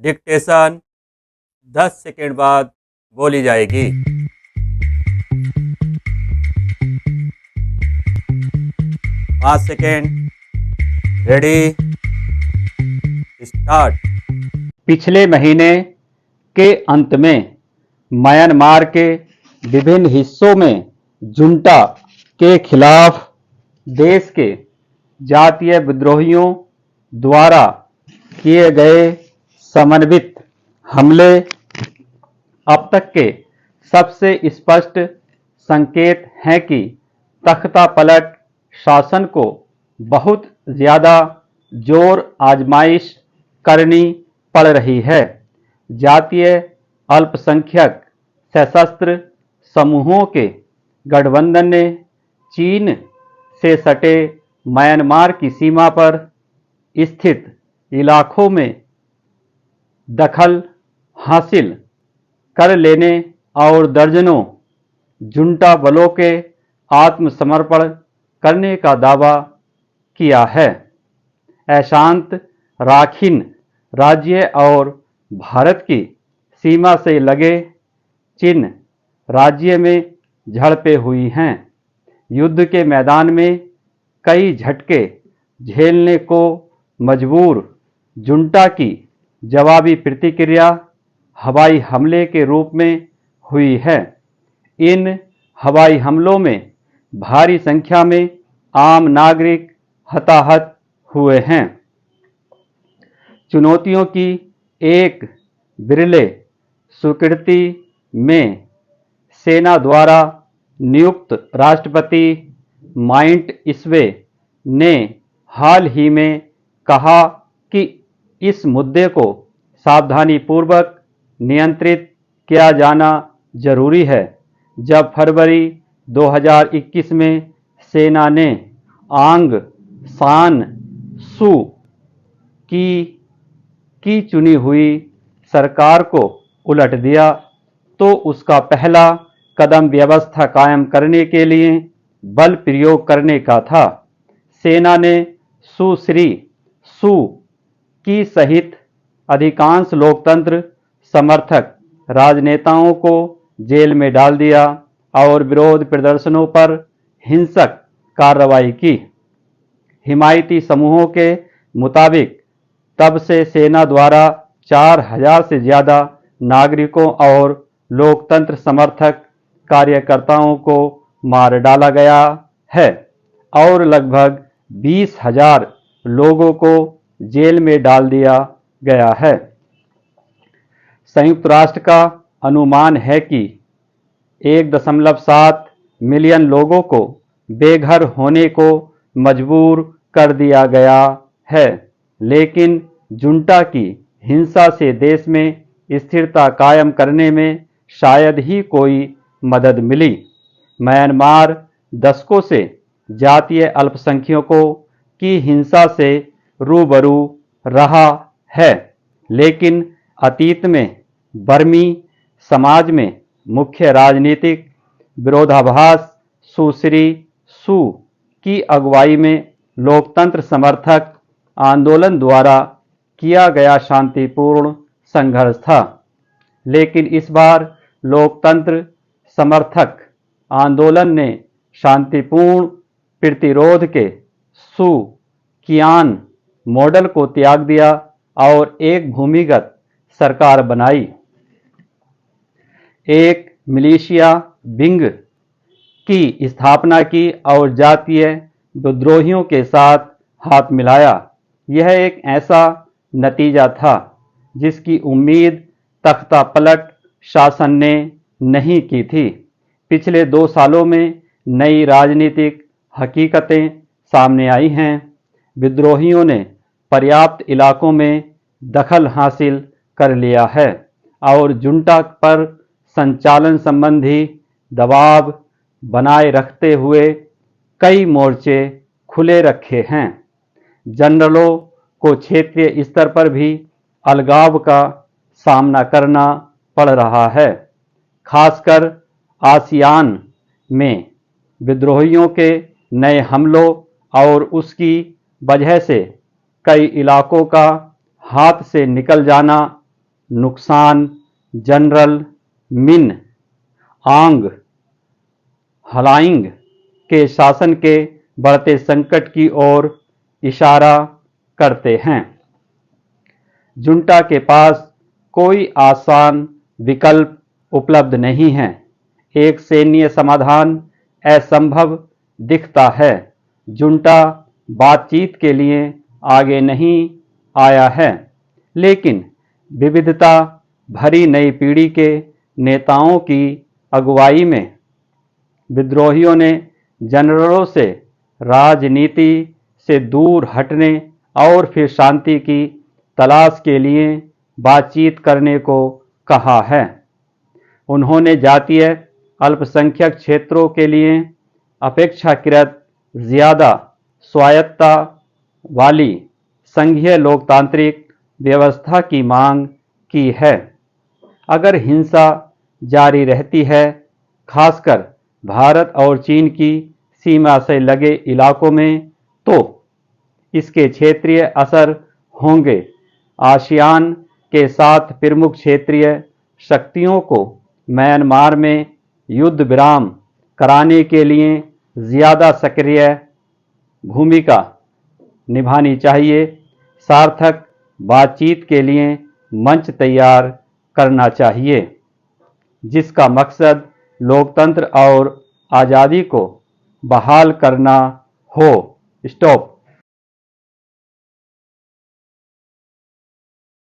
Dictation 10 second बाद बोली जाएगी। 5 सेकेंड। Ready, start. पिछले महीने के अंत में म्यांमार के विभिन्न हिस्सों में जुंटा के खिलाफ देश के जातीय विद्रोहियों द्वारा किए गए समन्वित हमले अब तक के सबसे स्पष्ट संकेत हैं कि तख्तापलट शासन को बहुत ज्यादा जोर आजमाइश करनी पड़ रही है। जातीय अल्पसंख्यक सशस्त्र समूहों के गठबंधन ने चीन से सटे म्यांमार की सीमा पर स्थित इलाकों में दखल हासिल कर लेने और दर्जनों जुंटा बलों के आत्मसमर्पण करने का दावा किया है। अशांत राखिन राज्य और भारत की सीमा से लगे चीन राज्य में झड़पें हुई हैं। युद्ध के मैदान में कई झटके झेलने को मजबूर जुंटा की जवाबी प्रतिक्रिया हवाई हमले के रूप में हुई है। इन हवाई हमलों में भारी संख्या में आम नागरिक हताहत हुए हैं। चुनौतियों की एक बिरले स्वीकृति में सेना द्वारा नियुक्त राष्ट्रपति माइंट इस्वे ने हाल ही में कहा कि इस मुद्दे को सावधानीपूर्वक नियंत्रित किया जाना जरूरी है। जब फरवरी 2021 में सेना ने आंग सान सू की चुनी हुई सरकार को उलट दिया तो उसका पहला कदम व्यवस्था कायम करने के लिए बल प्रयोग करने का था। सेना ने सुश्री सू की सहित अधिकांश लोकतंत्र समर्थक राजनेताओं को जेल में डाल दिया और विरोध प्रदर्शनों पर हिंसक कार्रवाई की। हिमायती समूहों के मुताबिक तब से सेना द्वारा 4000 से ज्यादा नागरिकों और लोकतंत्र समर्थक कार्यकर्ताओं को मार डाला गया है और लगभग 20,000 लोगों को जेल में डाल दिया गया है। संयुक्त राष्ट्र का अनुमान है कि 1.7 मिलियन लोगों को बेघर होने को मजबूर कर दिया गया है, लेकिन जुंटा की हिंसा से देश में स्थिरता कायम करने में शायद ही कोई मदद मिली। म्यांमार दशकों से जातीय अल्पसंख्यकों की हिंसा से रूबरू रहा है, लेकिन अतीत में बर्मी समाज में मुख्य राजनीतिक विरोधाभास सुश्री सू की अगुवाई में लोकतंत्र समर्थक आंदोलन द्वारा किया गया शांतिपूर्ण संघर्ष था। लेकिन इस बार लोकतंत्र समर्थक आंदोलन ने शांतिपूर्ण प्रतिरोध के सू कियान मॉडल को त्याग दिया और एक भूमिगत सरकार बनाई। एक मिलिशिया विंग की स्थापना की और जातीय विद्रोहियों के साथ हाथ मिलाया। यह एक ऐसा नतीजा था जिसकी उम्मीद तख्तापलट शासन ने नहीं की थी। पिछले 2 सालों में नई राजनीतिक हकीकतें सामने आई हैं। विद्रोहियों ने पर्याप्त इलाकों में दखल हासिल कर लिया है और जुंटा पर संचालन संबंधी दबाव बनाए रखते हुए कई मोर्चे खुले रखे हैं। जनरलों को क्षेत्रीय स्तर पर भी अलगाव का सामना करना पड़ रहा है। खासकर आसियान में विद्रोहियों के नए हमलों और उसकी वजह से कई इलाकों का हाथ से निकल जाना नुकसान जनरल मिन आंग हलाइंग के शासन के बढ़ते संकट की ओर इशारा करते हैं। जुंटा के पास कोई आसान विकल्प उपलब्ध नहीं है। एक सैन्य समाधान असंभव दिखता है। जुंटा बातचीत के लिए आगे नहीं आया है, लेकिन विविधता भरी नई पीढ़ी के नेताओं की अगुवाई में विद्रोहियों ने जनरलों से राजनीति से दूर हटने और फिर शांति की तलाश के लिए बातचीत करने को कहा है। उन्होंने जातीय अल्पसंख्यक क्षेत्रों के लिए अपेक्षाकृत ज़्यादा स्वायत्तता वाली संघीय लोकतांत्रिक व्यवस्था की मांग की है। अगर हिंसा जारी रहती है, खासकर भारत और चीन की सीमा से लगे इलाकों में, तो इसके क्षेत्रीय असर होंगे। आसियान के साथ प्रमुख क्षेत्रीय शक्तियों को म्यांमार में युद्ध विराम कराने के लिए ज़्यादा सक्रिय भूमिका निभानी चाहिए। सार्थक बातचीत के लिए मंच तैयार करना चाहिए, जिसका मकसद लोकतंत्र और आज़ादी को बहाल करना हो। स्टॉप।